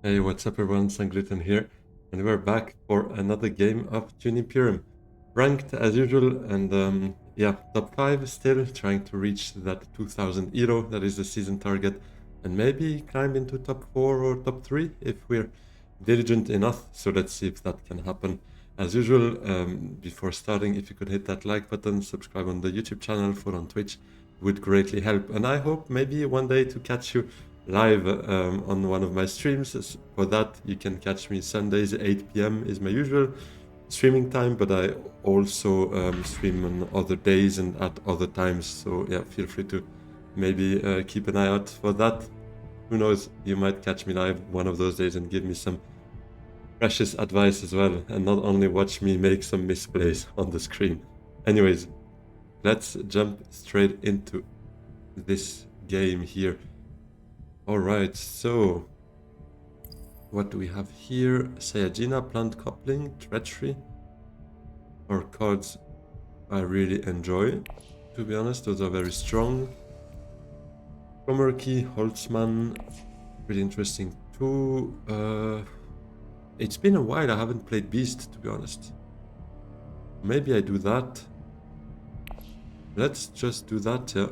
Hey, what's up everyone, Sangliton here, and we're back for another game of Dune Imperium. Ranked as usual, and yeah, top 5 still, trying to reach that 2000 ELO, that is the season target, and maybe climb into top 4 or top 3 if we're diligent enough, so let's see if that can happen. As usual, before starting, if you could hit that like button, subscribe on the YouTube channel, follow on Twitch, would greatly help, and I hope maybe one day to catch you live on one of my streams. For that, you can catch me Sundays 8 p.m. is my usual streaming time, but I also stream on other days and at other times. So yeah, feel free to maybe keep an eye out for that. Who knows, you might catch me live one of those days and give me some precious advice as well, and not only watch me make some misplays on the screen. Anyways, let's jump straight into this game here. Alright, so what do we have here? Sayajina, Plant Coupling, Treachery. Our cards I really enjoy, to be honest, those are very strong. Cromarchy, Holtzman, pretty interesting too. It's been a while I haven't played Beast, to be honest. Maybe I do that. Let's just do that, yeah.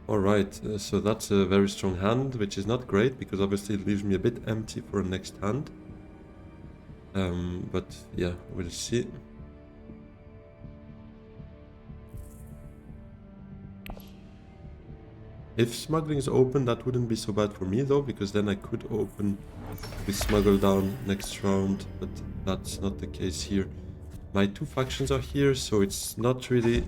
Alright, so that's a very strong hand, which is not great, because obviously it leaves me a bit empty for a next hand. But yeah, we'll see. If smuggling is open, that wouldn't be so bad for me though, because then I could open with smuggle down next round, but that's not the case here. My two factions are here, so it's not really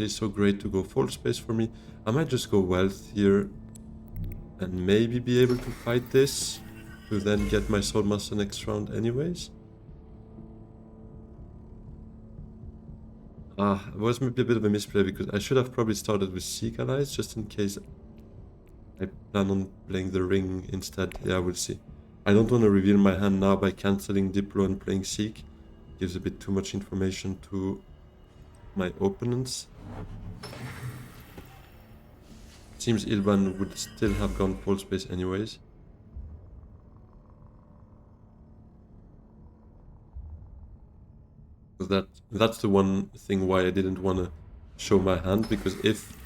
so great to go full space for me. I might just go wealth here and maybe be able to fight this to then get my Swordmaster next round anyways. It was maybe a bit of a misplay because I should have probably started with Seek Allies just in case I plan on playing the ring instead. Yeah, we'll see. I don't want to reveal my hand now by cancelling Diplo and playing Seek. Gives a bit too much information to my opponents. Seems Ilban would still have gone full space anyways. So that's the one thing why I didn't want to show my hand, because if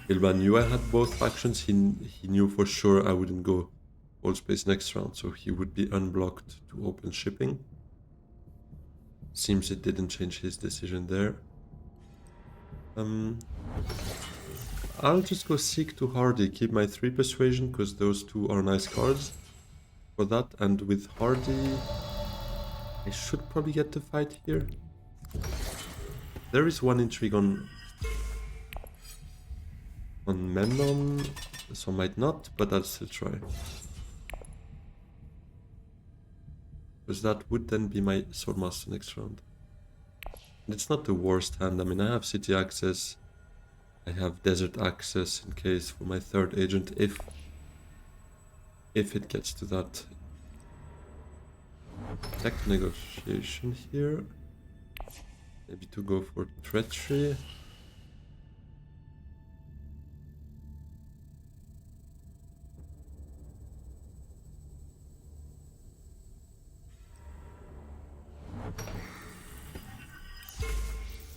Ilban knew I had both factions, he knew for sure I wouldn't go full space next round, so he would be unblocked to open shipping. Seems it didn't change his decision there. I'll just go Seek to Hardy, keep my 3 persuasion, because those two are nice cards for that, and with Hardy I should probably get the fight here. There is one intrigue on Memnon, so I might not, but I'll still try. Because that would then be my Swordmaster next round. And it's not the worst hand. I mean, I have city access, I have desert access in case for my third agent if it gets to that. Tech negotiation here. Maybe to go for treachery.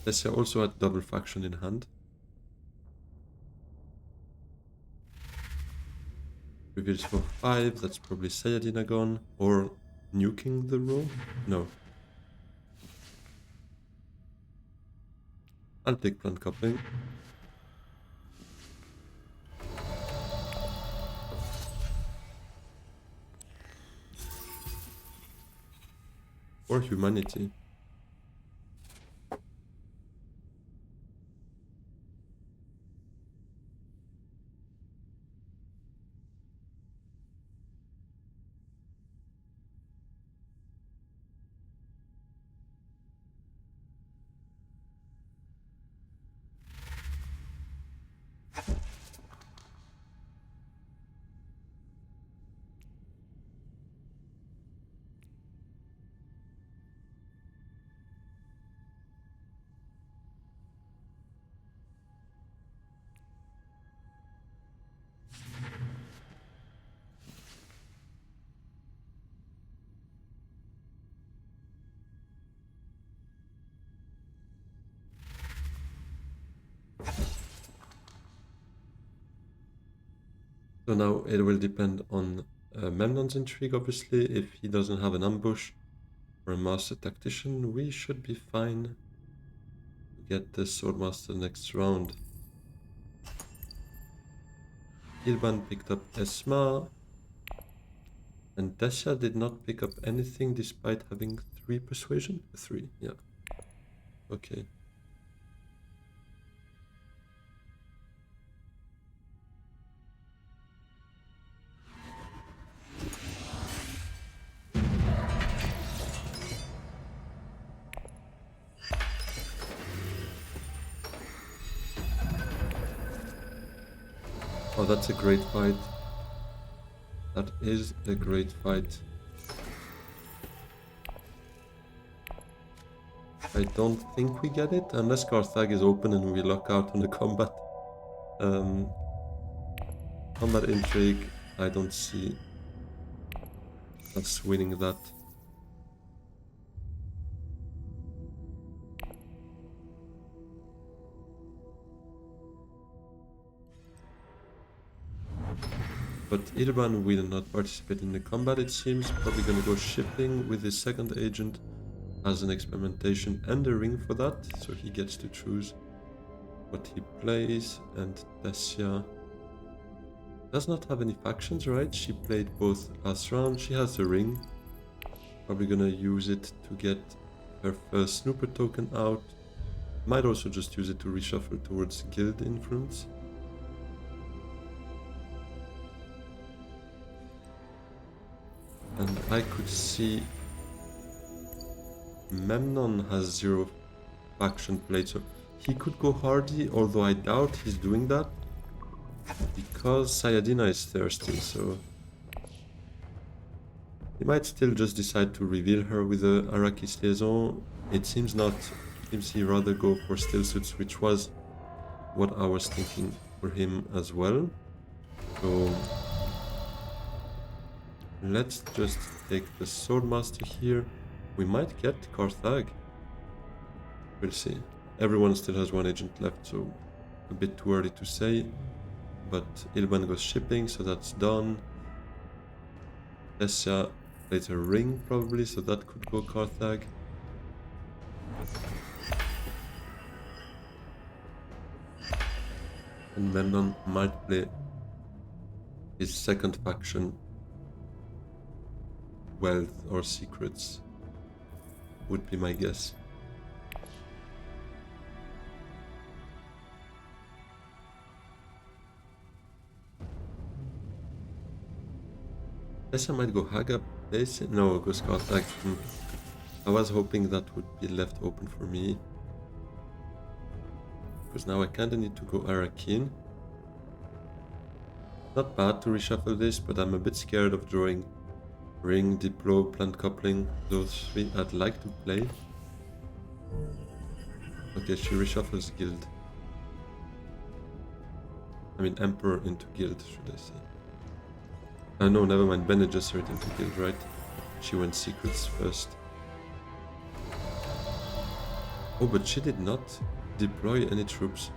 Tessia also had double faction in hand. Reveals for 5, that's probably Sayadina gone, or nuking the row? No. I'll take plant coupling. Or humanity. So now it will depend on Memnon's intrigue, obviously. If he doesn't have an ambush or a master tactician, we should be fine to get the swordmaster next round. Ilban picked up Esma, and Desha did not pick up anything despite having 3 persuasion? 3, yeah. Okay. Oh, that's a great fight. That is a great fight. I don't think we get it, unless Carthage is open and we lock out on the combat. Combat intrigue, I don't see us winning that. But Irban will not participate in the combat, it seems. Probably gonna go shipping with his second agent as an experimentation and a ring for that, so he gets to choose what he plays. And Tessia does not have any factions, right? She played both last round. She has the ring. Probably gonna use it to get her first snooper token out. Might also just use it to reshuffle towards guild influence. And I could see Memnon has 0 faction played, so he could go hardy, although I doubt he's doing that because Sayadina is thirsty, so he might still just decide to reveal her with the Arrakis liaison. It seems not. It seems he rather go for still suits, which was what I was thinking for him as well. So let's just take the Swordmaster here. We might get Carthage. We'll see. Everyone still has 1 agent left, so a bit too early to say. But Ilban goes shipping, so that's done. Tessia plays a ring probably, so that could go Carthage. And Memnon might play his second faction, Wealth or Secrets, would be my guess. Guess I might go Haga base. No, go Carthage. I was hoping that would be left open for me, because now I kinda need to go Arakin. Not bad to reshuffle this, but I'm a bit scared of drawing Ring, Diplo, Plant Coupling, those 3 I'd like to play. Okay, she reshuffles Guild. I mean Emperor into Guild, should I say. No, never mind, Bene Gesserit into Guild, right? She went Secrets first. Oh, but she did not deploy any troops.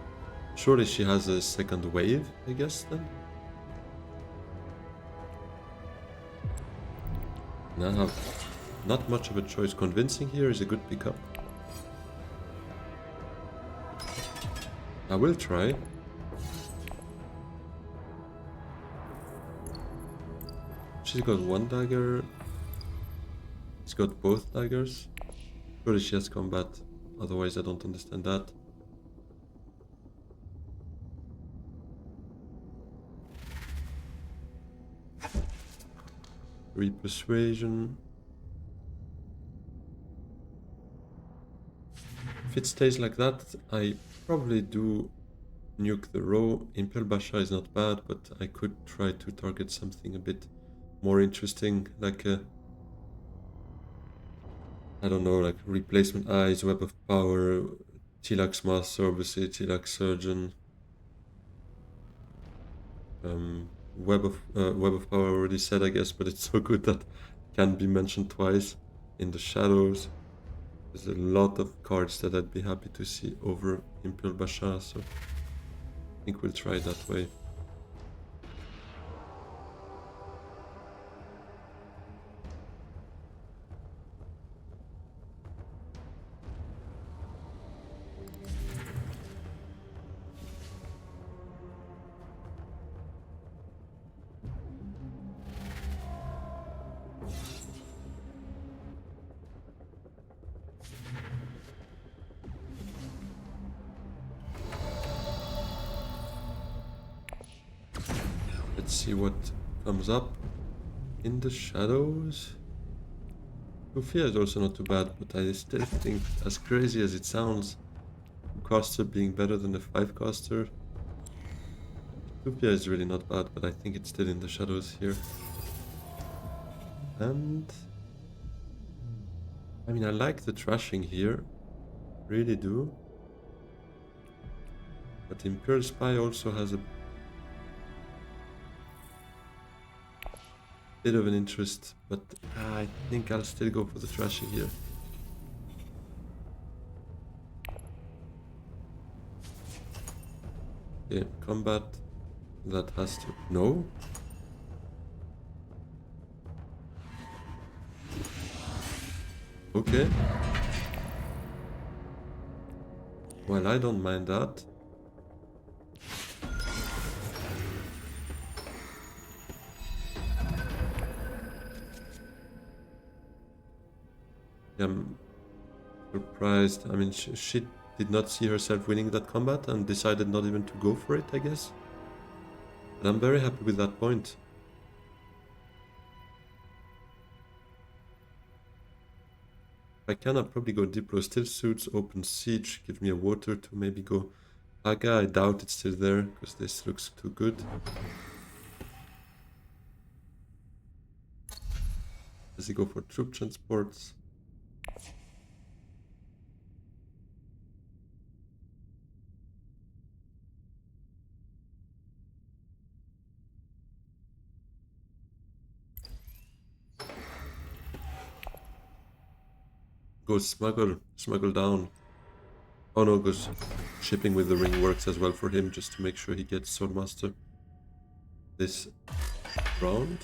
Surely she has a second wave, I guess, then? Now, not much of a choice. Convincing here is a good pickup. I will try. She's got 1 dagger. She's got both daggers. Surely she has combat. Otherwise I don't understand that. Persuasion. If it stays like that, I probably do nuke the row. Impel Basha is not bad, but I could try to target something a bit more interesting, like a, I don't know, like Replacement Eyes, Web of Power, Tilak's Master, obviously, Tilak's Surgeon. Web of Power I already said, I guess, but it's so good that can be mentioned twice. In the Shadows. There's a lot of cards that I'd be happy to see over Imperial Basha, so I think we'll try it that way. see what comes up in the shadows. 2 fear is also not too bad, but I still think, as crazy as it sounds, 2 caster being better than the 5 caster. 2 fear is really not bad, but I think it's still in the shadows here. And I mean, I like the trashing here, really do. But Imperial Spy also has a bit of an interest, but I think I'll still go for the trashing here. Okay, combat, that has to... No? Okay. Well, I don't mind that. I'm surprised. I mean, she did not see herself winning that combat and decided not even to go for it, I guess. And I'm very happy with that point. I cannot probably go Diplo. Still suits, open siege, give me a water to maybe go Aga. I doubt it's still there because this looks too good. Does he go for troop transports? Goes smuggle down. Oh no, goes shipping with the ring works as well for him, just to make sure he gets Swordmaster this round.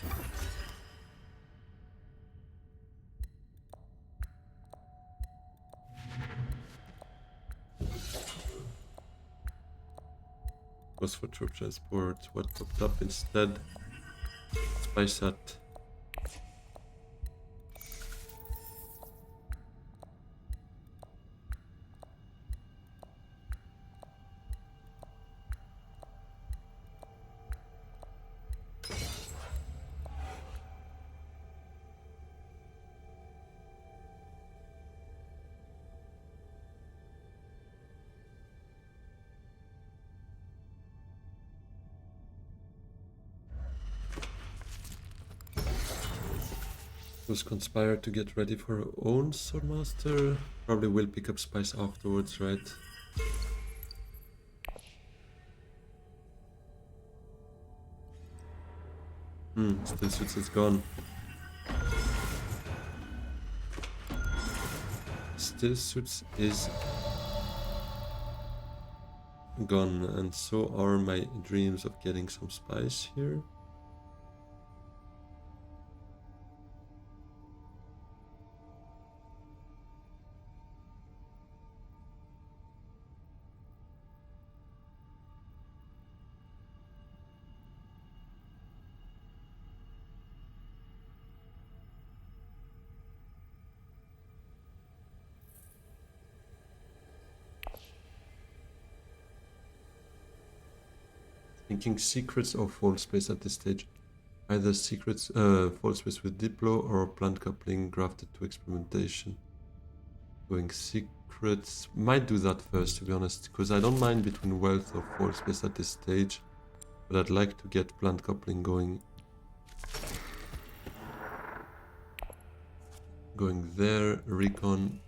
Goes for troop transport. What popped up instead? Spice Hat. Was conspire to get ready for her own Swordmaster. Probably will pick up Spice afterwards, right? Still suits is gone. Still suits is gone, and so are my dreams of getting some spice here. Thinking secrets or false space at this stage. Either secrets, false space with Diplo or plant coupling grafted to experimentation. Going secrets. Might do that first, to be honest, because I don't mind between wealth or false space at this stage, but I'd like to get plant coupling going. Going there, recon.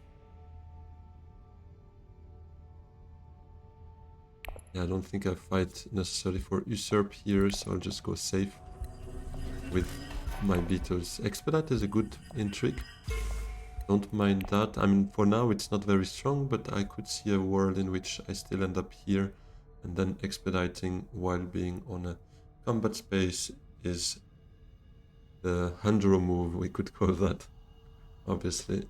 Yeah, I don't think I fight necessarily for usurp here, so I'll just go safe with my beetles. Expedite is a good intrigue. Don't mind that. I mean, for now it's not very strong, but I could see a world in which I still end up here, and then expediting while being on a combat space is the Handro move, we could call that, obviously.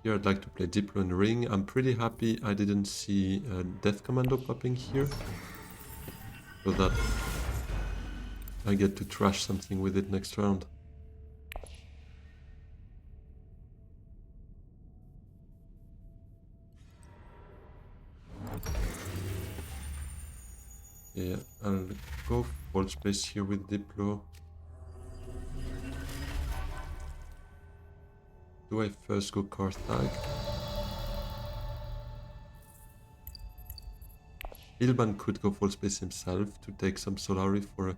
Here I'd like to play Diplo and Ring. I'm pretty happy I didn't see Death Commando popping here, so that I get to trash something with it next round. Yeah, I'll go full space here with Diplo. Do I first go Carthag? Ilban could go full space himself to take some Solari for a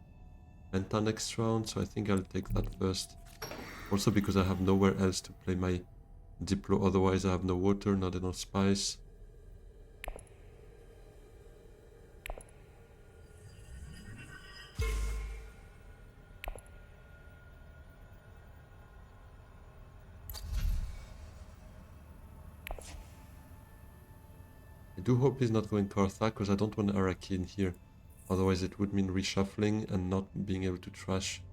Penta next round, so I think I'll take that first. Also because I have nowhere else to play my Diplo, otherwise I have no water, not enough spice. I do hope he's not going Karthak, because I don't want Araki here. Otherwise it would mean reshuffling and not being able to trash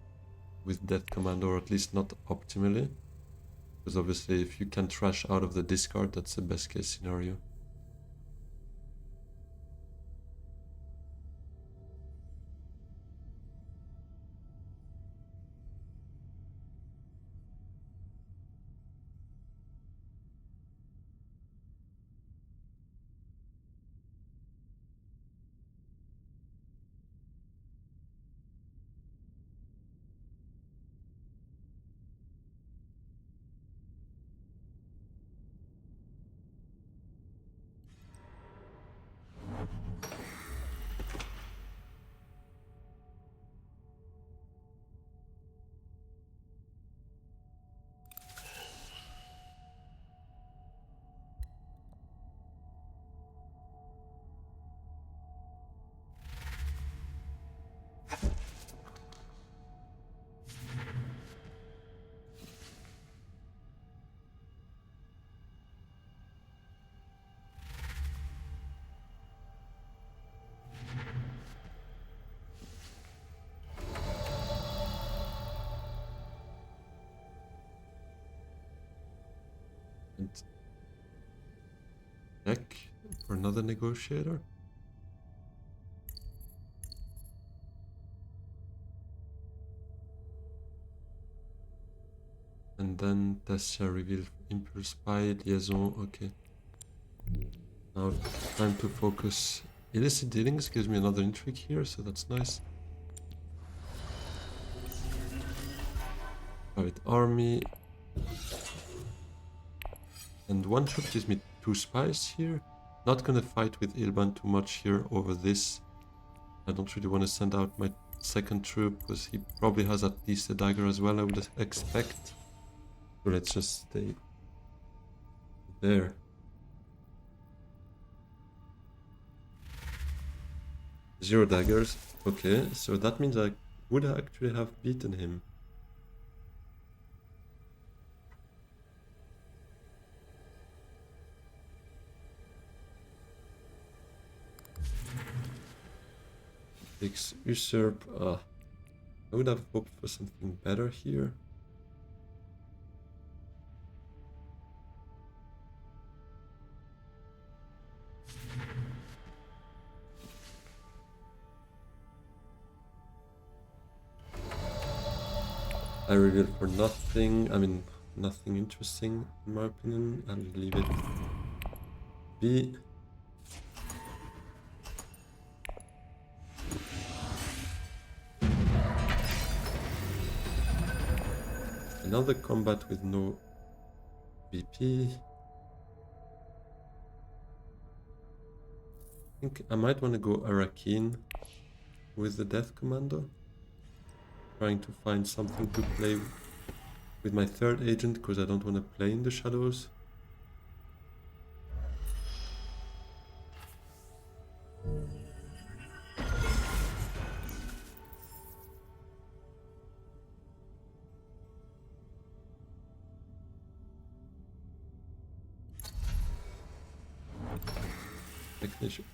with Death Commando, or at least not optimally. Because obviously if you can trash out of the discard, that's the best case scenario. And check for another negotiator. And then Tessia reveal Imperial Spy, Liaison, okay. Now time to focus. Illicit dealings gives me another intrigue here, so that's nice. Private army. And one troop gives me 2 spies here. Not gonna fight with Ilban too much here over this. I don't really want to send out my second troop, because he probably has at least a dagger as well, I would expect. So let's just stay there. Zero daggers. Okay, so that means I would actually have beaten him. Takes usurp. I would have hoped for something better here. I reveal for nothing. I mean, nothing interesting in my opinion. I'll leave it be. Another combat with no BP. I think I might want to go Arakin with the Death Commando. Trying to find something to play with my third agent, because I don't want to play in the shadows.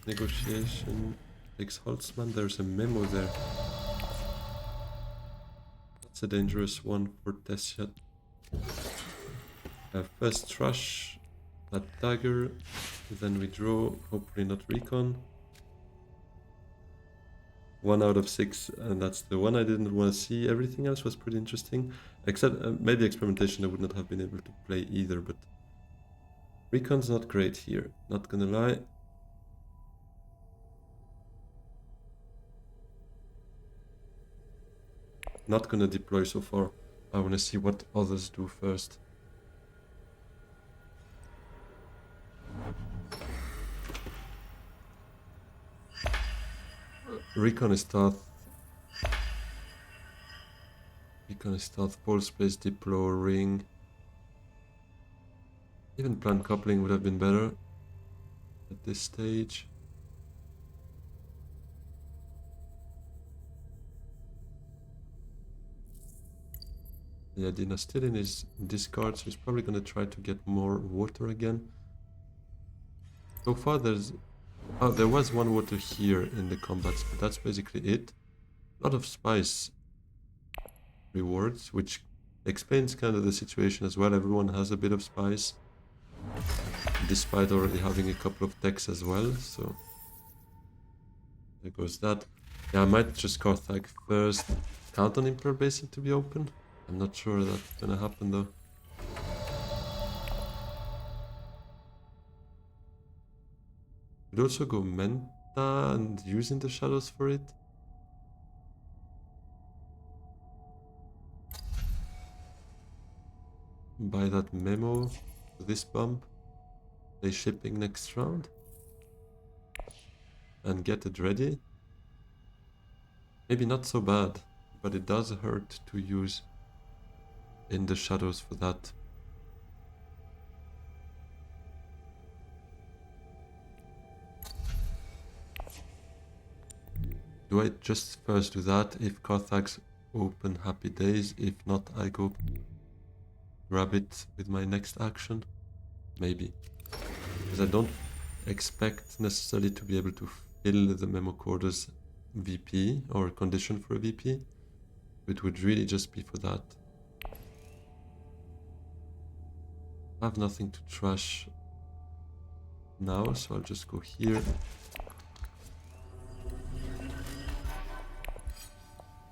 Negotiation takes Holtzman. There's a memo there. That's a dangerous one for Tessia. First trash that dagger, then we draw, hopefully not recon. 1 out of 6, and that's the one I didn't want to see. Everything else was pretty interesting, except maybe experimentation I would not have been able to play either, but recon's not great here, not gonna lie. not gonna deploy so far. I wanna see what others do first. Recon is Thoth. Recon is Thoth. Pole space deploy ring. Even plant coupling would have been better at this stage. Yeah, Dina's still in his discard, so he's probably gonna try to get more water again. So far there's... Oh, there was one water here in the combats, but that's basically it. A lot of spice rewards, which explains kind of the situation as well. Everyone has a bit of spice, despite already having a couple of techs as well, so... There goes that. Yeah, I might just Carthag first. Count on Imperial Basin to be open. I'm not sure that's gonna happen though. Could also go Menta and using the shadows for it. Buy that memo for this bump. Play shipping next round. And get it ready. Maybe not so bad, but it does hurt to use in the shadows for that. Do I just first do that? If Carthag's open, happy days. If not, I go grab it with my next action. Maybe. Because I don't expect necessarily to be able to fill the memo quarters VP or condition for a VP. It would really just be for that. I have nothing to trash now, so I'll just go here.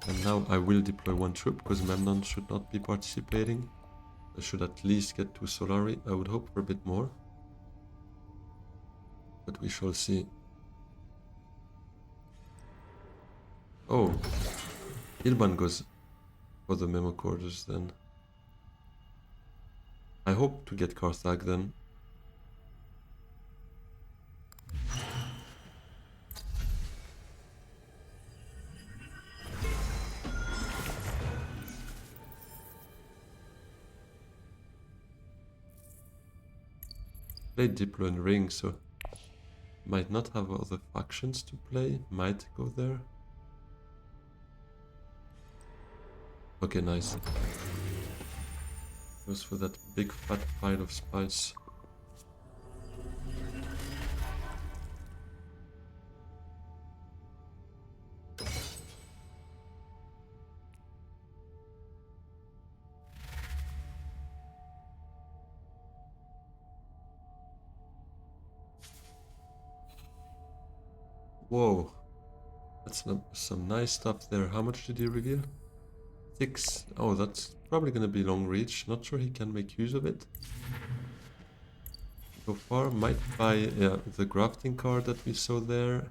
And now I will deploy one troop, because Memnon should not be participating. I should at least get 2 Solari. I would hope for a bit more. But we shall see. Oh, Ilban goes for the memo quarters then. I hope to get Carthag then. Played Diplo and Ring, so might not have other factions to play. Might go there. Okay, nice. Goes for that big fat pile of spice. Whoa, that's some nice stuff there. How much did he reveal? 6. Oh, that's probably gonna be long reach. Not sure he can make use of it. So far, might buy the grafting card that we saw there.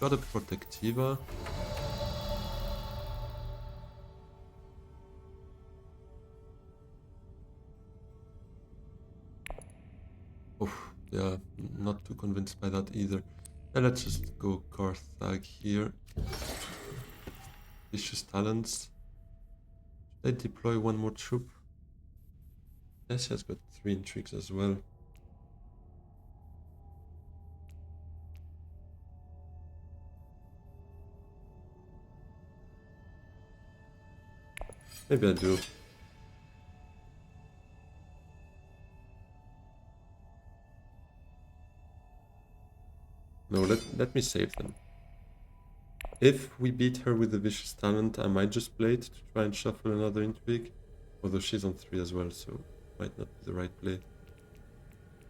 Got a Protectiva. Oh, yeah, not too convinced by that either. And let's just go Carthag here. Vicious Talents. Should I deploy one more troop? Yes, he has got 3 intrigues as well. Maybe I do. No, let me save them. If we beat her with the Vicious Talent, I might just play it to try and shuffle another intrigue. Although she's on 3 as well, so might not be the right play.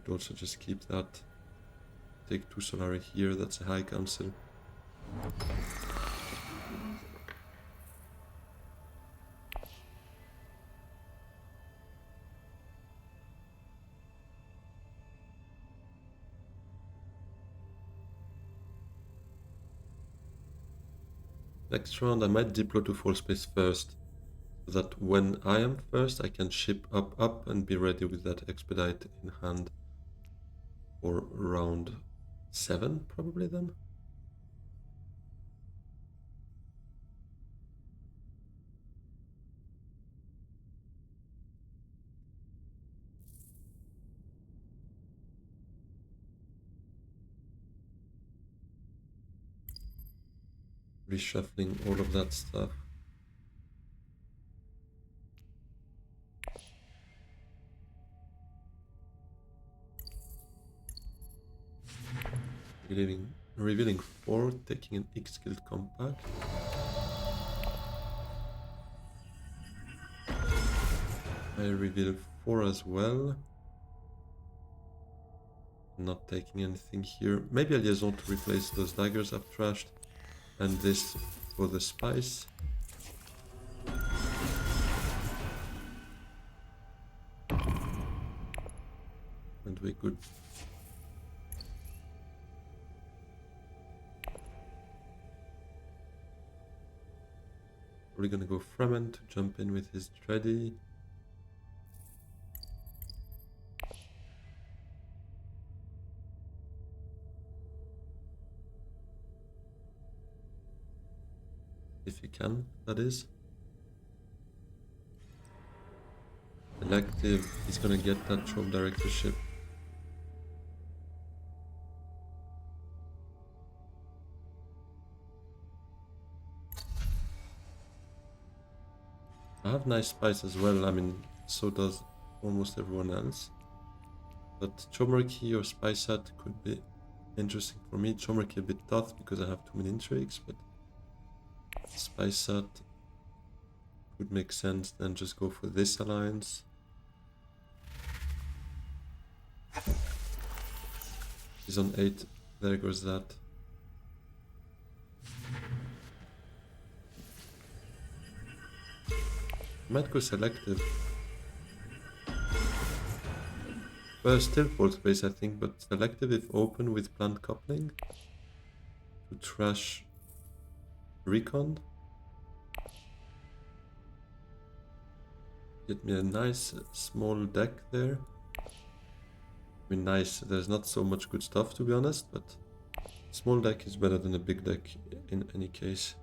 Could also just keep that. Take 2 Solari here, that's a high council. Next round I might deploy to full space first, so that when I am first I can ship up and be ready with that expedite in hand for round 7 probably then. Reshuffling all of that stuff. Revealing 4, taking an X-Guild compact. I reveal 4 as well. Not taking anything here. Maybe a liaison to replace those daggers I've trashed. And this for the spice. And we're good. We're gonna go Fremen to jump in with his Dready. If he can, that is. Elective, he's gonna get that Trove Directorship. I have nice spice as well, I mean, so does almost everyone else. But Chomerky or Spice Hat could be interesting for me. Chomerky a bit tough because I have too many intrigues, but Spice Hat would make sense, then just go for this alliance. He's on 8, there goes that. Might go selective. Well, still full space I think, but selective if open with plant coupling. To trash recon. Get me a nice small deck there. I mean nice, there's not so much good stuff to be honest, but small deck is better than a big deck in any case.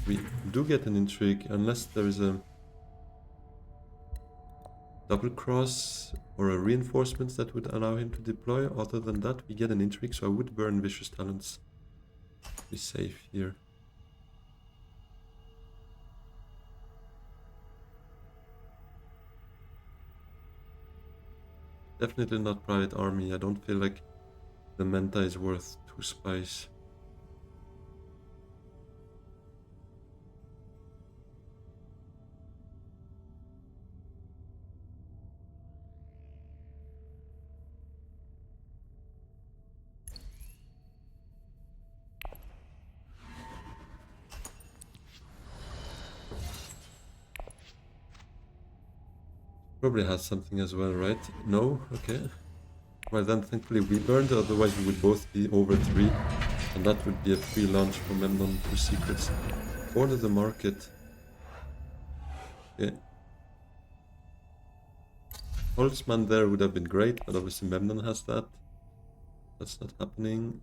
We do get an intrigue, unless there is a double cross or a reinforcement that would allow him to deploy. Other than that, we get an intrigue, so I would burn Vicious Talents. Be safe here. Definitely not Private Army. I don't feel like the Menta is worth 2 spice. Probably has something as well, right? No? Okay. Well then, thankfully we burned, otherwise we would both be over 3. And that would be a free launch for Memnon 2 secrets. Order the market. Okay. Holtzman there would have been great, but obviously Memnon has that. That's not happening.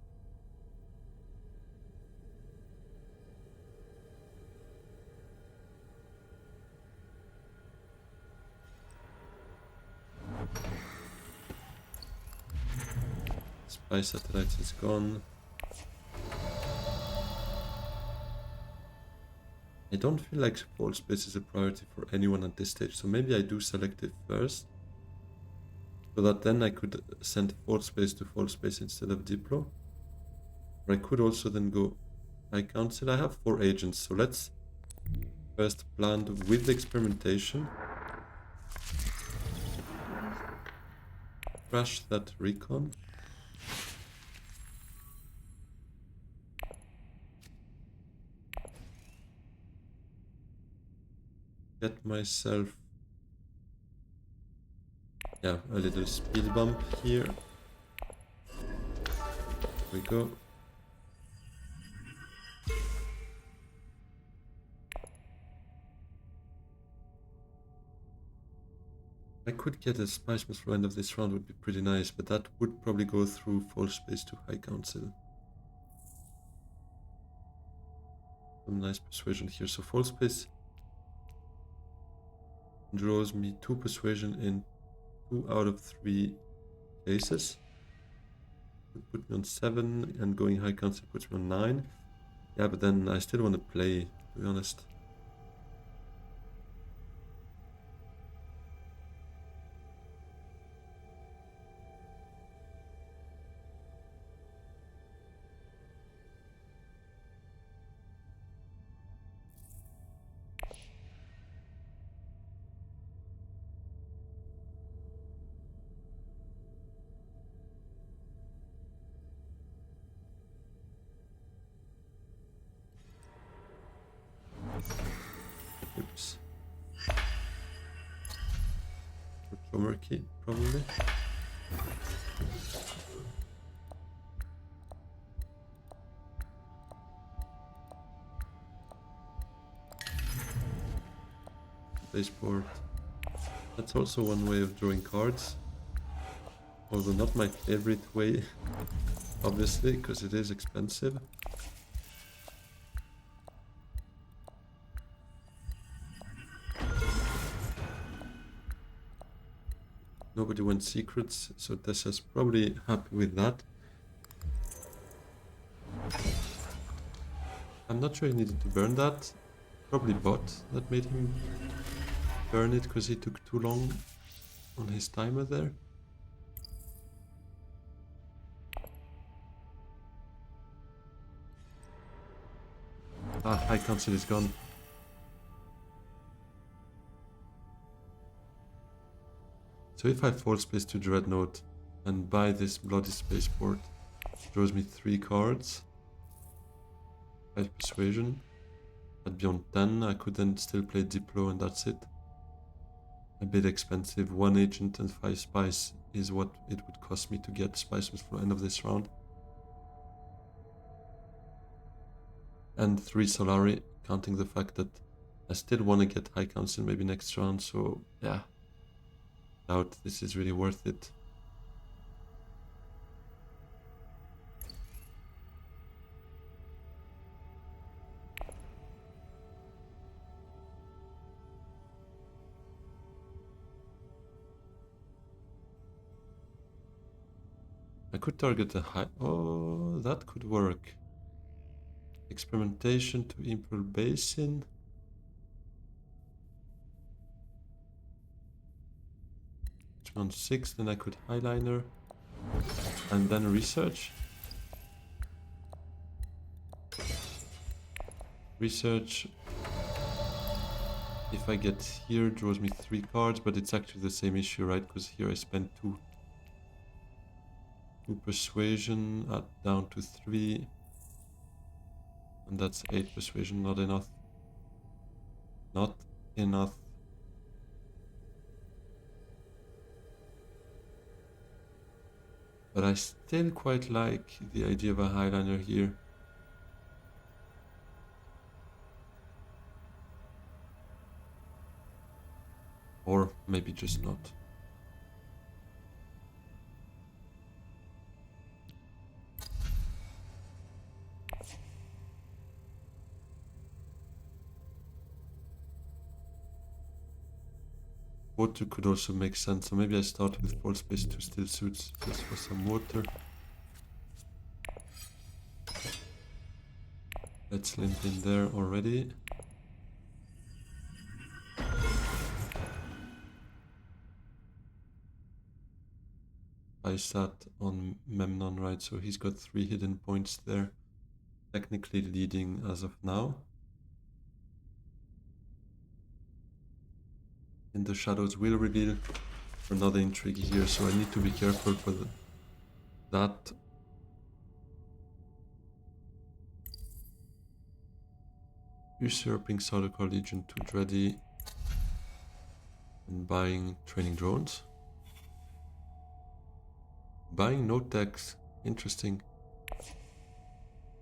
Spy Satellites is gone. I don't feel like full space is a priority for anyone at this stage, so maybe I do selective first. So that then I could send full space to full space instead of Diplo. Or I could also then go High Council. I have 4 agents, so let's first plan with the experimentation. Crash that recon. Get myself Yeah, a little speed bump here. We go. I could get a Spice for end of this round, would be pretty nice, but that would probably go through False Space to High Council. Some nice persuasion here. So False Space draws me 2 persuasion in 2 out of 3 cases. Would put me on 7, and going High Council puts me on 9. Yeah, but then I still want to play, to be honest. Oops. Drummer key, probably. Baseboard. That's also one way of drawing cards. Although not my favorite way, obviously, because it is expensive. Nobody wants secrets, so Tessa's probably happy with that. I'm not sure he needed to burn that. Probably bot that made him burn it because he took too long on his timer there. Ah, High Council is gone. So if I False Space to Dreadnought and buy this Bloody Spaceport, draws me 3 cards. 5 Persuasion. I'd be on 10, I could then still play Diplo and that's it. A bit expensive, 1 agent and 5 spice is what it would cost me to get spices for the end of this round. And 3 Solari, counting the fact that I still want to get High Council maybe next round, so yeah. Doubt this is really worth it. I could target a high... Oh, that could work. Experimentation to Imperial Basin. On 6, then I could Highliner. And then Research. Research. If I get here, draws me 3 cards, but it's actually the same issue, right? Because here I spent 2 persuasion, down to 3. And that's 8 persuasion, not enough. Not enough. But I still quite like the idea of a Highliner here. Or maybe just not. Water could also make sense, so maybe I start with False Space to Still Suits just for some water. Let's limp in there already. I sat on Memnon, right, so he's got 3 hidden points there. Technically leading as of now. And the shadows will reveal another intrigue here, so I need to be careful for that. Usurping Sardaukar Legion to Dreddy and buying training drones. Buying no tax. Interesting.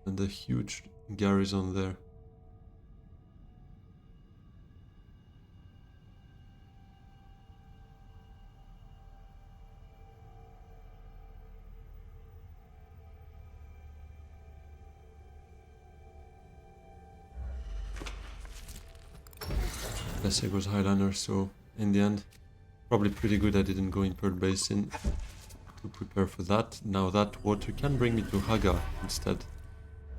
And a huge garrison there. Classic was Highliner, so in the end, probably pretty good I didn't go in Pearl Basin to prepare for that. Now that water can bring me to Haga instead.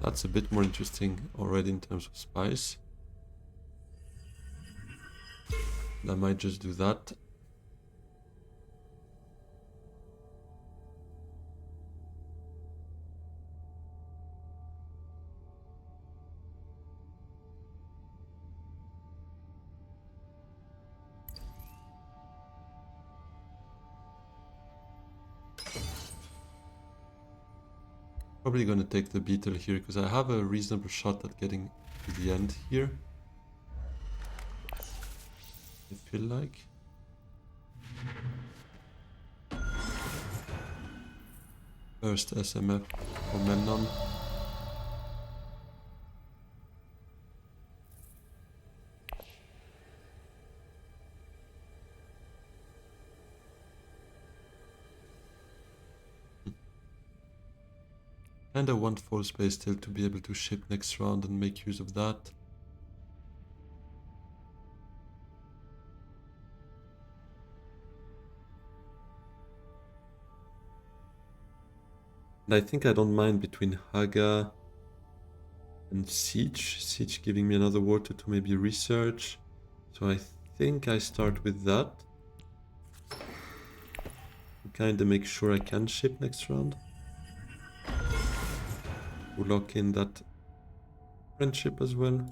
That's a bit more interesting already in terms of spice. I might just do that. Probably gonna take the beetle here because I have a reasonable shot at getting to the end here. I feel like. First SMF for Memnon. Kinda want full space still to be able to ship next round and make use of that. And I think I don't mind between Haga and Siege. Siege giving me another water to maybe research. So I think I start with that. Kinda make sure I can ship next round. To lock in that friendship as well.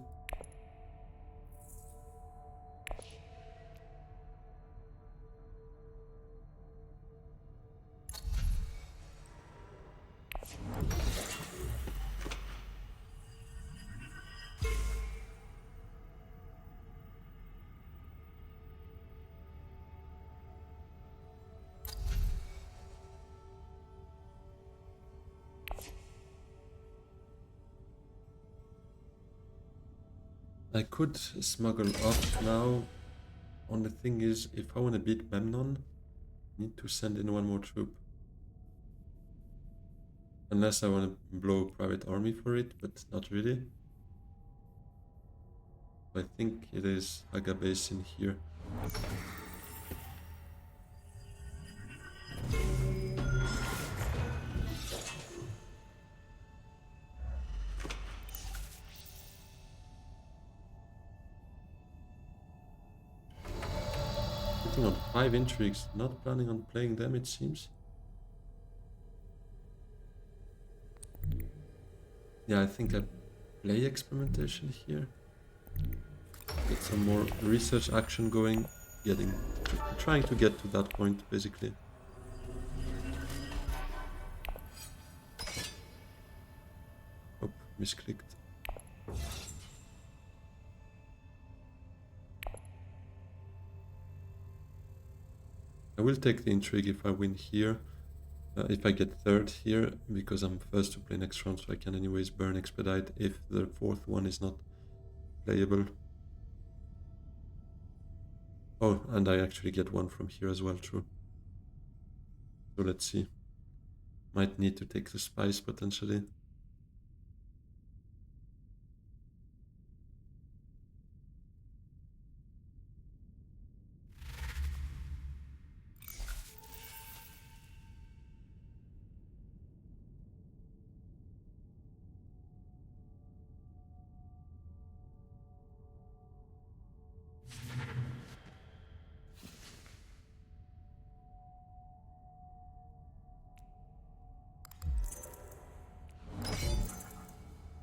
I could smuggle up now. Only thing is, if I want to beat Memnon, I need to send in one more troop. Unless I want to blow a private army for it, but not really. I think it is Haga Basin here. Sitting on 5 intrigues, not planning on playing them it seems. Yeah, I think I play experimentation here. Get some more research action going, trying to get to that point basically. Oh, misclicked. I will take the intrigue if I win here. If I get third here, because I'm first to play next round, so I can anyways burn expedite if the fourth one is not playable. Oh, and I actually get one from here as well, true. So let's see. Might need to take the spice potentially.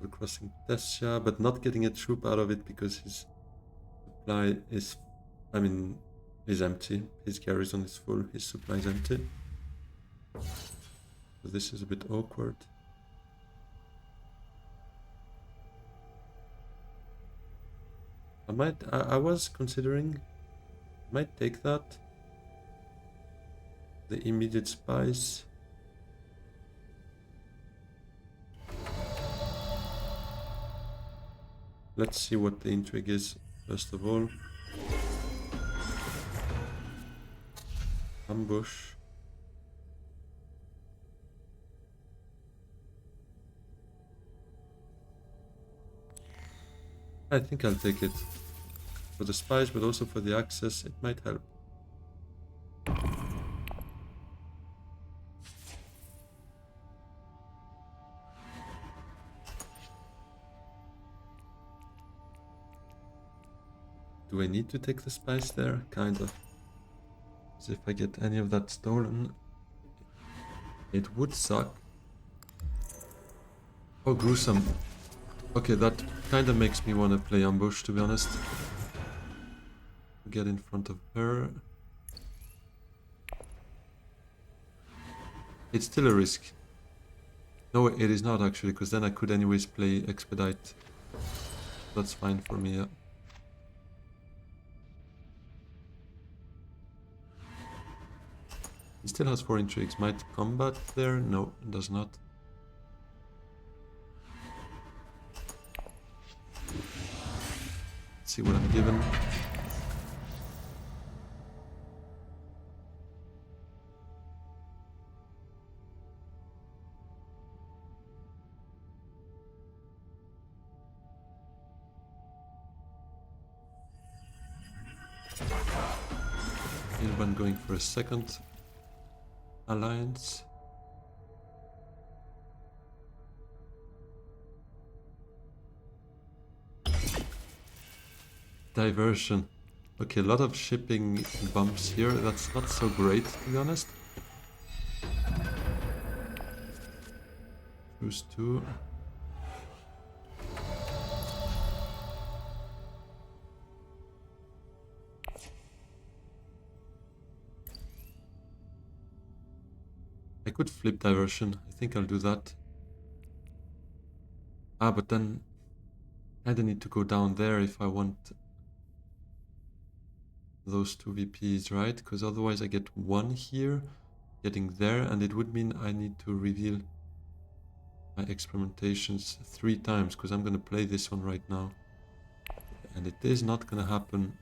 We're crossing Tessia, but not getting a troop out of it because his supply is, is empty. His garrison is full, his supply is empty. So this is a bit awkward. I was considering, might take that. The immediate spice. Let's see what the intrigue is, first of all. Ambush. I think I'll take it. For the spies, but also for the access, it might help. Do I need to take the spice there? Kind of. Because if I get any of that stolen, it would suck. Oh, gruesome. Okay, that kind of makes me want to play ambush, to be honest. Get in front of her. It's still a risk. No, it is not actually, because then I could anyways play expedite. That's fine for me, yeah. He still has 4 intrigues. Might combat there? No, it does not. Let's see what I'm given. Ilban going for a second alliance. Diversion. Okay, a lot of shipping bumps here. That's not so great, to be honest. Choose 2. I could flip diversion. I think I'll do that. Ah, but then I kinda need to go down there if I want those 2 VPs, right? Because otherwise I get 1 here, getting there, and it would mean I need to reveal my experimentations 3 times, because I'm gonna play this one right now. And it is not gonna happen.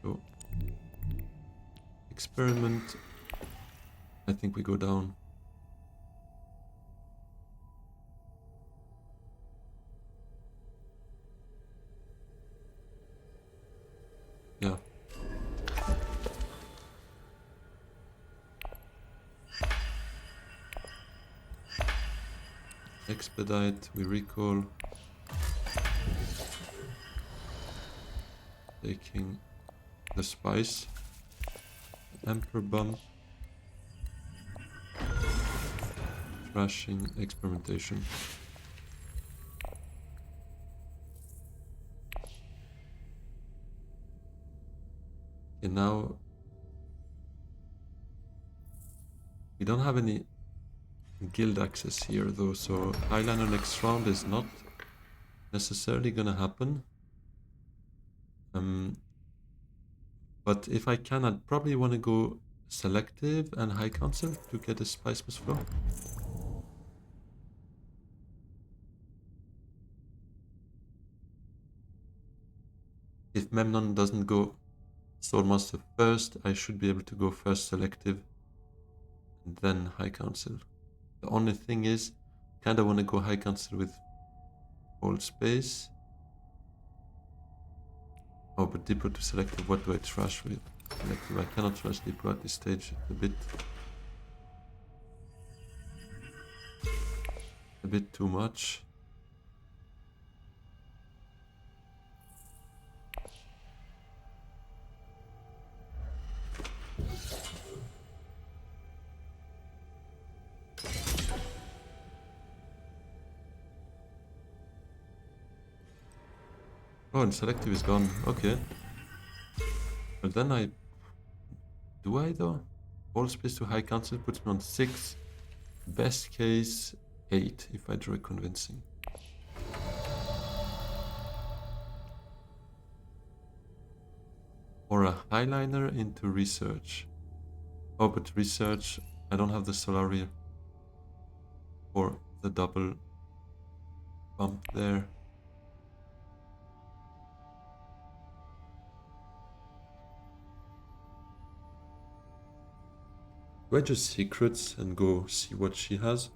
So, experiment. I think we go down. Yeah. Expedite, we recall. Taking the spice. Emperor bump. Trashing experimentation. Okay, now we don't have any guild access here though, so eyeliner next round is not necessarily gonna happen. But if I can, I'd probably want to go selective and high council to get a spice plus flow. If Memnon doesn't go Swordmaster first, I should be able to go first selective and then high council. The only thing is, kinda want to go high council with old space. Oh, but Depot to selective, what do I trash with? Selective, I cannot trash Depot at this stage. A bit too much. Oh, and selective is gone. Okay. But then do I though? All space to high council puts me on 6. Best case 8 if I draw convincing. Or a highliner into research. Oh, but research, I don't have the Solaria or the double bump there. Do I just secrets and go see what she has?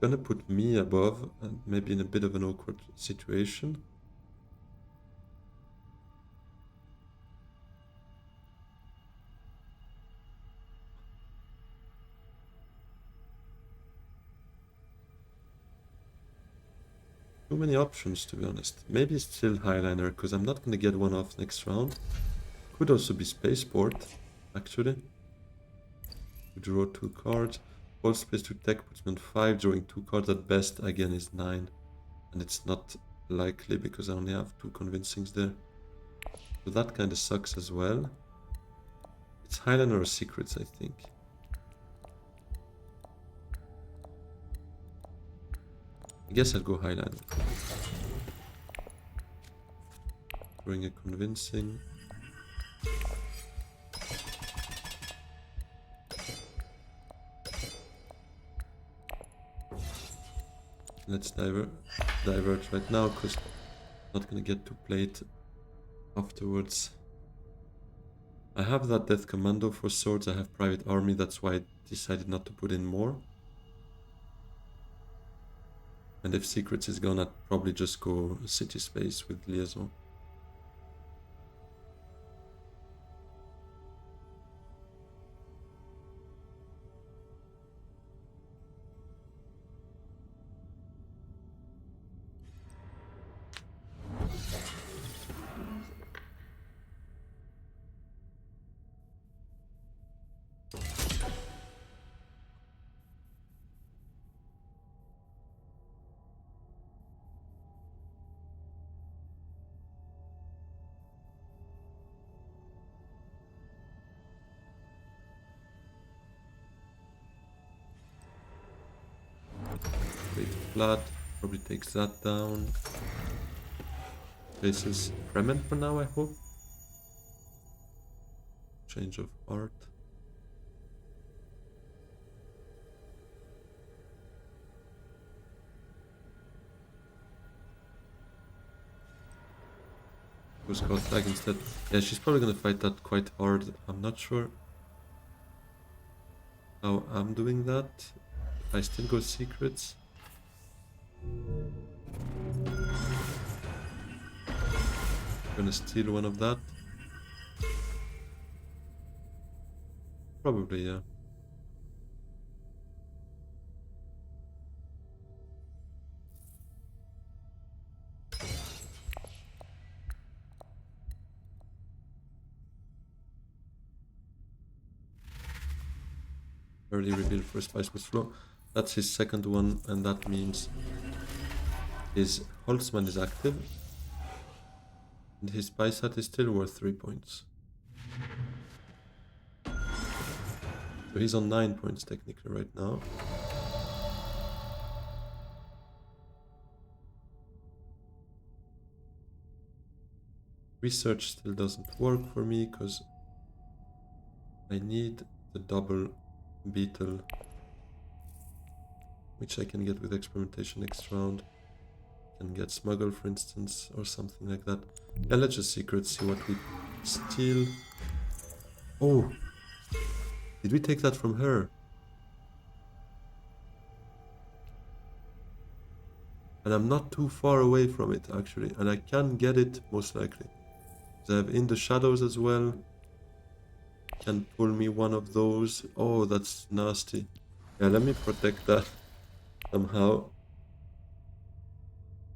Gonna put me above and maybe in a bit of an awkward situation. Too many options, to be honest. Maybe still Highliner, because I'm not gonna get one off next round. Could also be Spaceport, actually. We draw 2 cards. Hold space to tech puts me on 5, drawing 2 cards at best, again is 9. And it's not likely because I only have 2 convincings there. So that kind of sucks as well. It's Highlander or Secrets, I think. I guess I'll go Highlander. Drawing a convincing. Let's divert right now, because I'm not gonna get to play it afterwards. I have that Death Commando for swords, I have Private Army, that's why I decided not to put in more. And if Secrets is gone, I'd probably just go City Space with Liaison. Flat, probably takes that down. Places Fremen for now, I hope. Change of art. Goes Scout Flag instead. Yeah, she's probably gonna fight that quite hard. I'm not sure how I'm doing that. If I still go Secrets. Gonna steal one of that. Probably, yeah. Early reveal for Spice with Flow. That's his second one, and that means his Holtzman is active. And his Spice hat is still worth 3 points. So he's on 9 points technically right now. Research still doesn't work for me because I need the double beetle, which I can get with experimentation next round. Can get smuggle, for instance, or something like that. Yeah, let's just secret, see what we steal. Oh, did we take that from her? And I'm not too far away from it, actually, and I can get it most likely. I have In the Shadows as well. Can pull me one of those. Oh, that's nasty. Yeah, let me protect that somehow.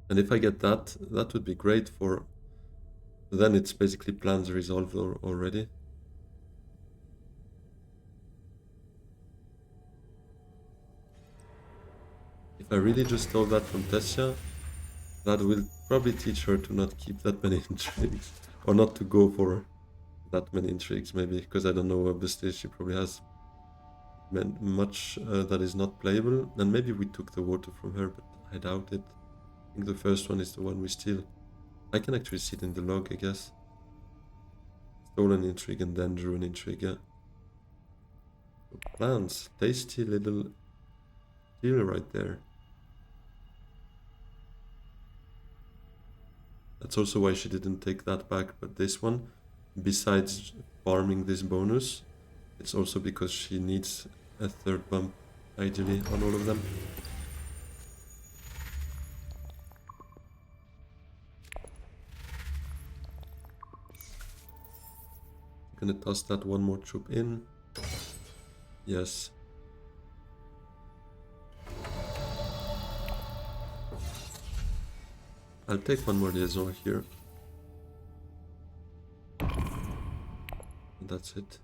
And if I get that, that would be great for... Then it's basically plans resolved already. If I really just stole that from Tessia, that will probably teach her to not keep that many intrigues. Or not to go for that many intrigues, maybe. Because I don't know, obviously she probably has much that is not playable. And maybe we took the water from her, but I doubt it. I think the first one is the one we steal. I can actually see it in the log, I guess. Stole an intrigue and then drew an intrigue. Yeah. So plans. Tasty little deal right there. That's also why she didn't take that back, but this one, besides farming this bonus, It's also because she needs a third bump, ideally, on all of them. Gonna toss that one more troop in. Yes. I'll take one more liaison here. And that's it.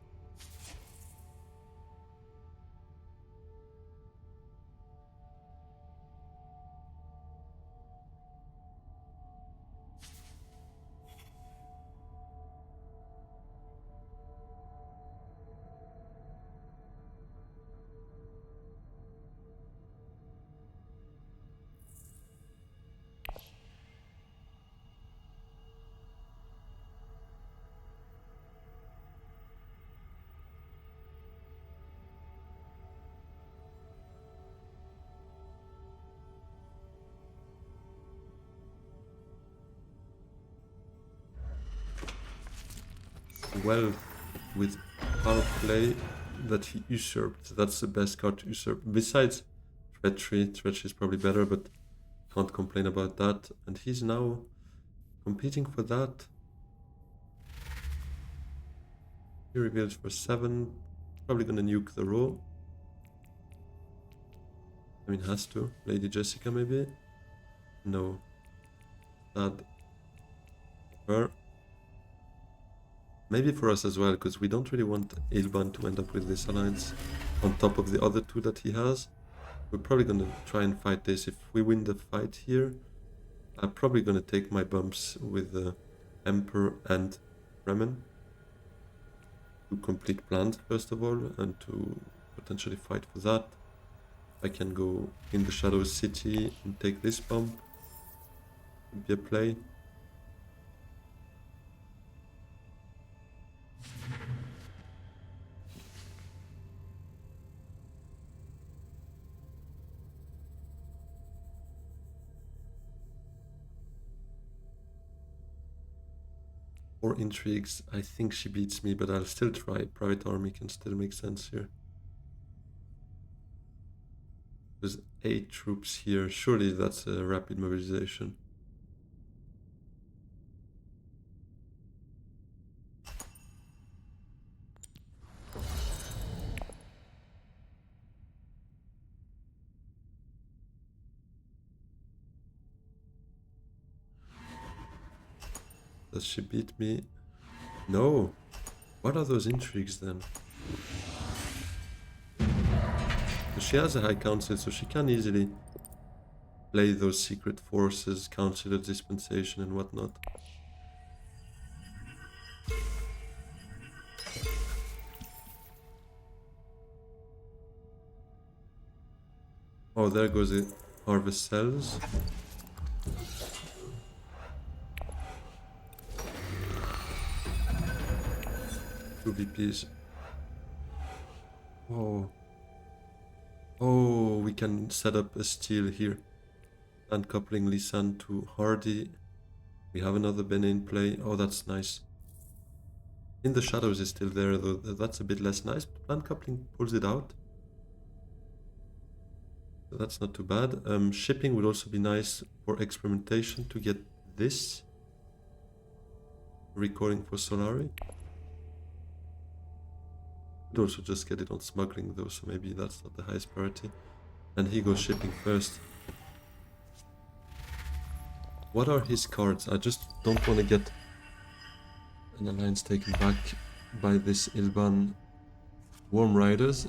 Well, with power play that he usurped. That's the best card to usurp. Besides treachery, treachery is probably better, but can't complain about that. And he's now competing for that. He reveals for 7. Probably gonna nuke the row. I mean, has to. Lady Jessica, maybe? No. Sad. Her. Maybe for us as well, because we don't really want Ilban to end up with this alliance on top of the other 2 that he has. We're probably gonna try and fight this. If we win the fight here, I'm probably gonna take my bumps with the Emperor and Fremen to complete plans first of all, and to potentially fight for that. I can go in the Shadow City and take this bump. Would be a play. Or intrigues. I think she beats me, but I'll still try. Private army can still make sense here. There's 8 troops here. Surely that's a rapid mobilization. Does she beat me? No. What are those intrigues then? She has a high council, so she can easily play those secret forces, council of dispensation and whatnot. Oh, there goes the harvest cells. Two VPs. Oh. Oh, we can set up a steal here. And coupling Lisan to Hardy. We have another Bene in play. Oh, that's nice. In the Shadows is still there, though that's a bit less nice. But plant coupling pulls it out. So that's not too bad. Shipping would also be nice for experimentation to get this. Recording for Solari. Could also just get it on smuggling though, so maybe that's not the highest priority. And he goes shipping first. What are his cards? I just don't want to get an alliance taken back by this Ilban Worm Riders.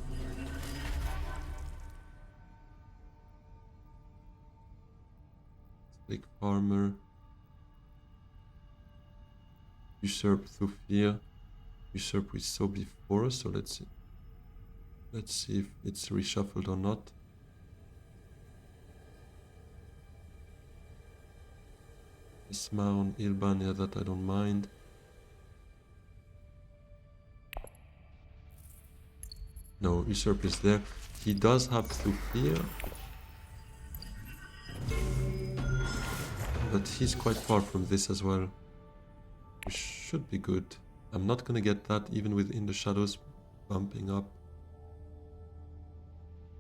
Big Farmer. Usurp Thufir. Usurp we saw before, so let's see if it's reshuffled or not. Isma on Ilban, yeah, that I don't mind. No, Usurp is there. He does have Thufir, but he's quite far from this as well. Which should be good. I'm not gonna get that even within the Shadows, bumping up.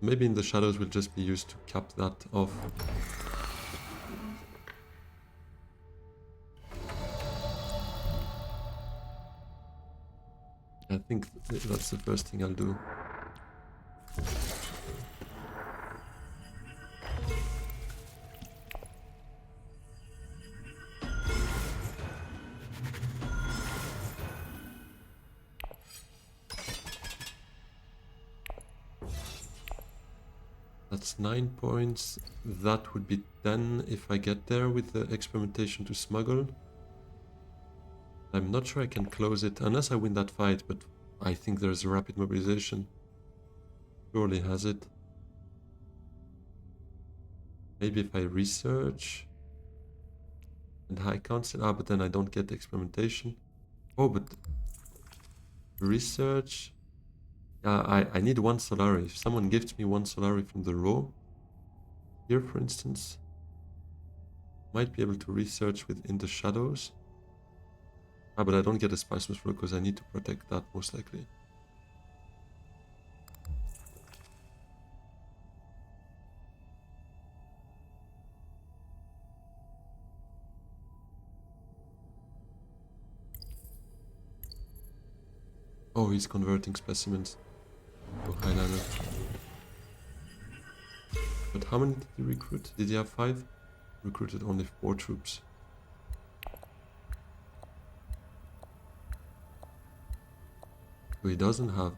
Maybe in the shadows will just be used to cap that off. I think that's the first thing I'll do. That's 9 points. That would be 10 if I get there with the experimentation to smuggle. I'm not sure I can close it unless I win that fight, but I think there's a rapid mobilization. Surely has it. Maybe if I research and high council. Ah, but then I don't get the experimentation. Oh, but research. I need 1 Solari. If someone gives me 1 Solari from the row, here for instance, might be able to research within the shadows. Ah, but I don't get a Spiceman's Flow because I need to protect that most likely. Oh, he's converting specimens to highliner. But how many did he recruit? Did he have 5? Recruited only 4 troops. So he doesn't have.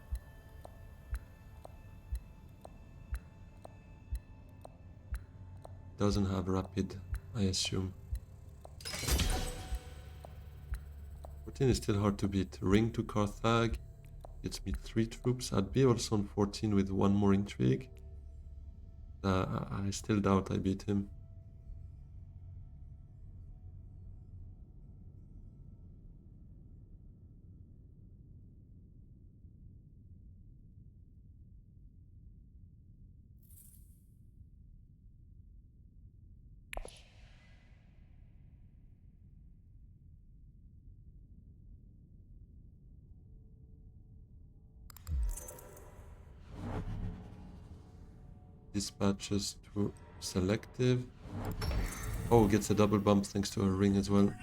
Doesn't have rapid, I assume. 14 is still hard to beat. Ring to Carthage gets me 3 troops. I'd be also on 14 with 1 more intrigue. I still doubt I beat him. Dispatches to selective. Oh, gets a double bump thanks to a ring as well.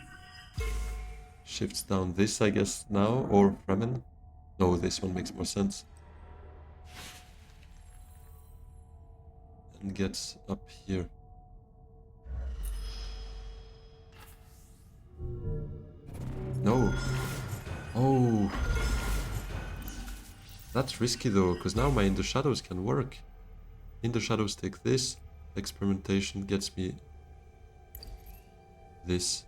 Shifts down this, I guess, now, or Fremen. No, this one makes more sense. And gets up here. No. Oh. That's risky though, because now my In the Shadows can work. In the Shadows take this. Experimentation gets me this.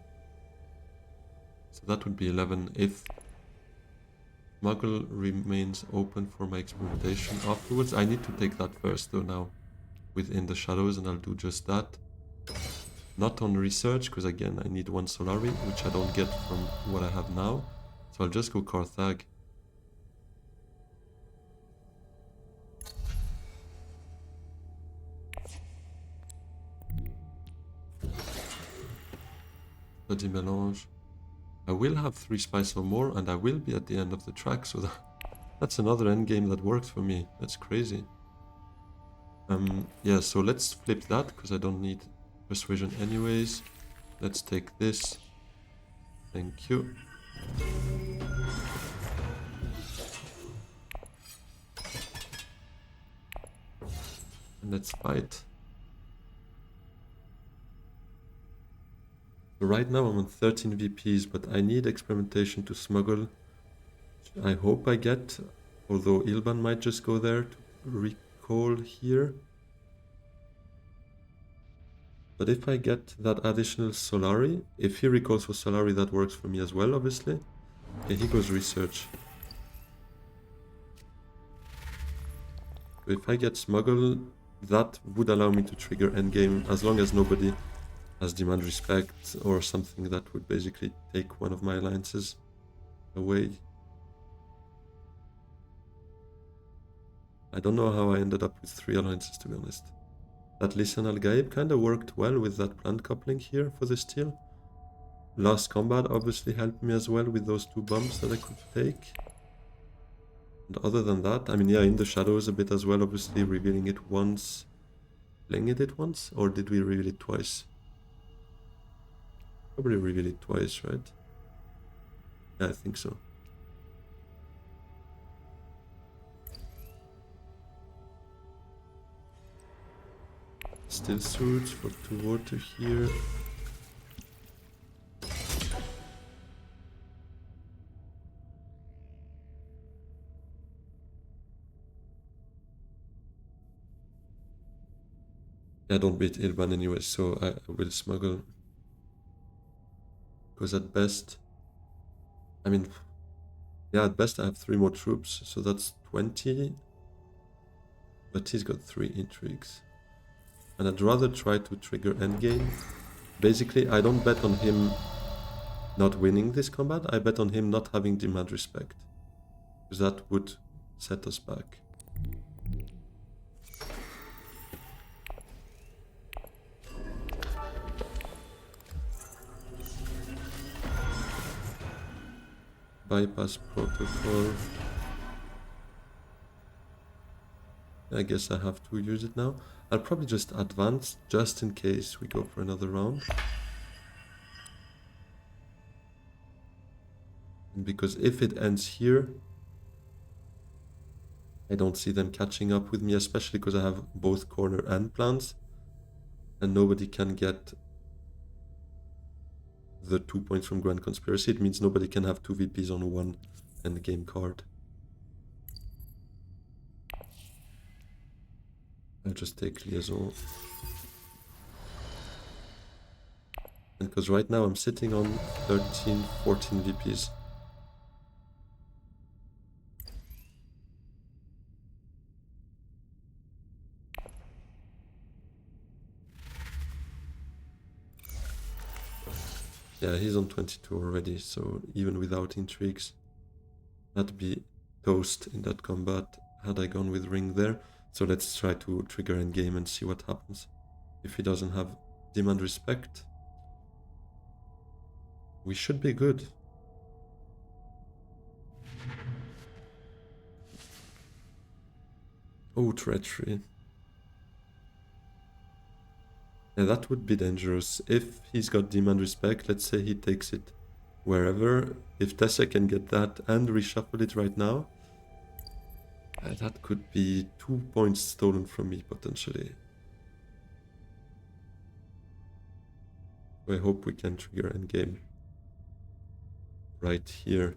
So that would be 11 if Smuggle remains open for my experimentation afterwards. I need to take that first though now within the shadows, and I'll do just that. Not on research, because again I need 1 Solari, which I don't get from what I have now. So I'll just go Carthage. Bloody melange. I will have 3 spice or more, and I will be at the end of the track, so that's another endgame that works for me. That's crazy. Yeah, so let's flip that, because I don't need persuasion anyways. Let's take this. Thank you. And let's fight. So right now I'm on 13 VPs, but I need experimentation to smuggle. I hope I get, although Ilban might just go there to recall here. But if I get that additional Solari, if he recalls for Solari, that works for me as well, obviously. Okay, he goes research. So if I get smuggle, that would allow me to trigger endgame, as long as nobody has demand respect or something that would basically take one of my alliances away. I don't know how I ended up with 3 alliances, to be honest. That Lisan al Gaib kind of worked well with that plant coupling here for the steal. Last combat obviously helped me as well with those 2 bumps that I could take. And other than that, I mean, yeah, in the shadows a bit as well, obviously revealing it once. Playing it once? Or did we reveal it twice? Probably reveal it twice, right? Yeah, I think so. Still suits for 2 water here. I don't beat Ilban anyway, so I will smuggle. Because at best, I mean, yeah, at best I have 3 more troops, so that's 20. But he's got 3 intrigues. And I'd rather try to trigger endgame. Basically, I don't bet on him not winning this combat, I bet on him not having demand respect. Because that would set us back. Bypass protocol. I guess I have to use it now. I'll probably just advance just in case we go for another round. And because if it ends here, I don't see them catching up with me, especially because I have both corner and plans. And nobody can get the 2 points from Grand Conspiracy. It means nobody can have 2 VPs on 1 endgame card. I'll just take Liaison. And because right now I'm sitting on 13, 14 VPs. Yeah, he's on 22 already, so even without intrigues, that'd be toast in that combat had I gone with Ring there. So let's try to trigger endgame and see what happens. If he doesn't have demand respect, we should be good. Oh, treachery. Yeah, that would be dangerous. If he's got demand respect, let's say he takes it wherever. If Tessa can get that and reshuffle it right now, that could be 2 points stolen from me, potentially. I hope we can trigger endgame right here.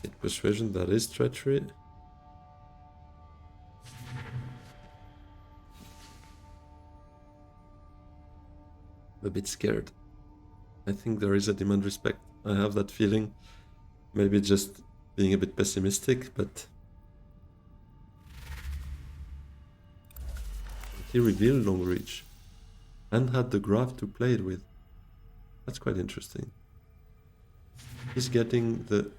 Hit persuasion, that is treachery. I'm a bit scared. I think there is a demand respect. I have that feeling. Maybe just being a bit pessimistic, but he revealed long reach and had the graph to play it with. That's quite interesting. He's getting the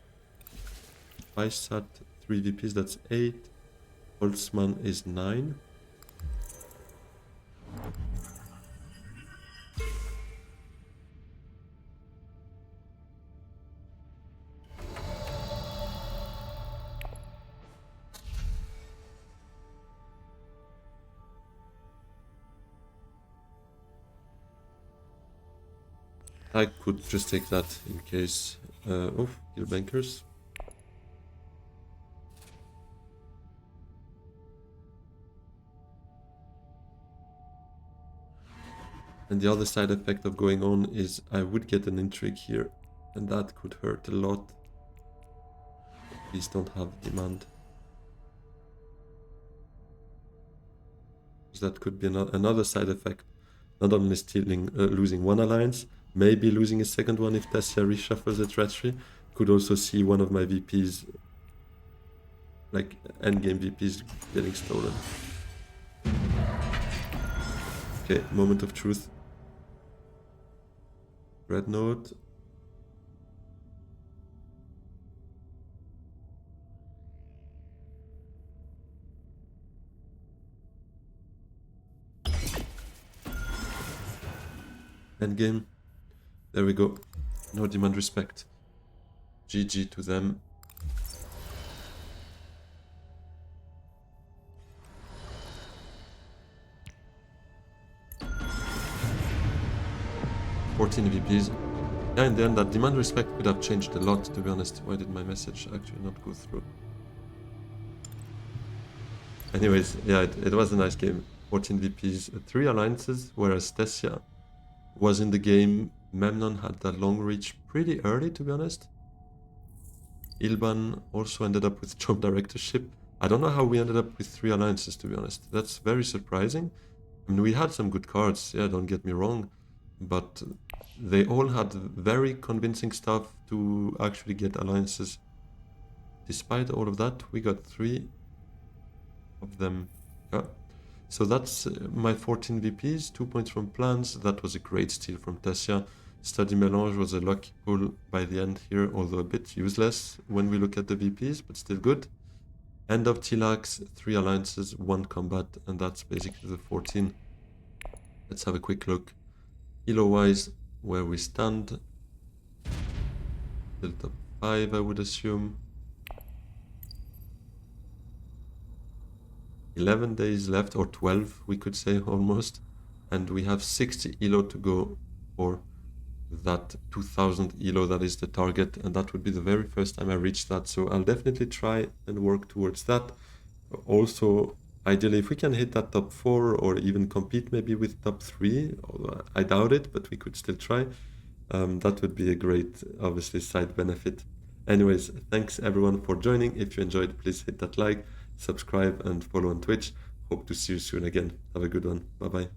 Weissat 3 VPs, that's 8. Holtzmann is 9. I could just take that in case. Oh, kill bankers. And the other side effect of going on is I would get an intrigue here, and that could hurt a lot. Please don't have demand. That could be another side effect. Not only stealing, losing one alliance, maybe losing a second one if Tessia reshuffles the treachery. Could also see one of my VPs, like endgame VPs, getting stolen. Okay, moment of truth. Dreadnought. Endgame. There we go. No demand respect. GG to them. VPs. Yeah, in the end, that demand respect could have changed a lot, to be honest. Why did my message actually not go through? Anyways, yeah, it was a nice game. 14 VPs, 3 alliances, whereas Tessia was in the game. Memnon had that long reach pretty early, to be honest. Ilban also ended up with job directorship. I don't know how we ended up with 3 alliances, to be honest. That's very surprising. I mean, we had some good cards, yeah, don't get me wrong, but they all had very convincing stuff to actually get alliances. Despite all of that, we got 3 of them. Yeah. So that's my 14 VPs, 2 points from plans. That was a great steal from Tessia. Study Melange was a lucky pull by the end here, although a bit useless when we look at the VPs, but still good. End of Tilax, 3 alliances, 1 combat, and that's basically the 14. Let's have a quick look. ELO-wise, where we stand. Still top 5, I would assume. 11 days left, or 12, we could say almost. And we have 60 ELO to go for that 2000 ELO. That is the target, and that would be the very first time I reach that. So I'll definitely try and work towards that. Also, ideally, if we can hit that top 4 or even compete maybe with top 3, although I doubt it, but we could still try. That would be a great, obviously, side benefit. Anyways, thanks everyone for joining. If you enjoyed, please hit that like, subscribe, and follow on Twitch. Hope to see you soon again. Have a good one. Bye bye.